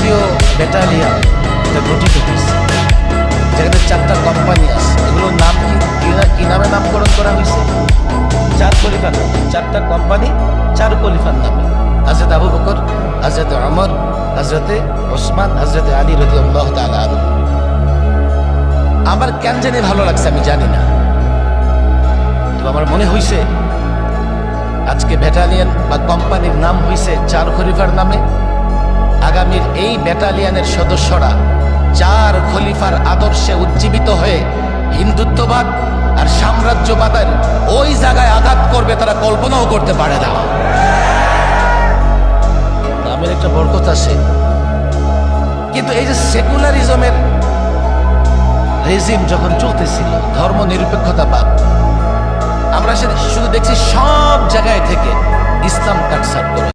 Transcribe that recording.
ভারতীয় ব্যাটালিয়ান এটা গঠিত হয়েছে, যেখানে 4টা কোম্পানি আছে। এগুলোর নাম কি নামে নামকরণ করা হয়েছে? 4 খলিফার নামে। 4টা কোম্পানি 4 খলিফার নামে, হযরত আবু বকর, হযরত ওমর, হযরত ওসমান, হযরত আলী রাদিয়াল্লাহু তাআলা আনহু। আমার কেন জানি ভালো লাগছে, আমি জানি না, তো আমার মনে হইছে আজকে ব্যাটালিয়ন বা কোম্পানির নাম হইছে 4 খলিফার নামে। আগামীর এই ব্যাটালিয়নের সদস্যরা 4 খলিফার আদর্শে উজ্জীবিত হয়ে হিন্দুত্ববাদ আর সাম্রাজ্যবাদের ওই জায়গায় আঘাত করবে, তারা কল্পনাও করতে পারে না। নামের একটা বরকত আছে, কিন্তু এই যে সেকুলারিজমের রেজিম যখন চলতেছিল, ধর্ম নিরপেক্ষতাবাদ, আমরা শুধু দেখছি সব জায়গায় থেকে ইসলাম কাটছাট করে।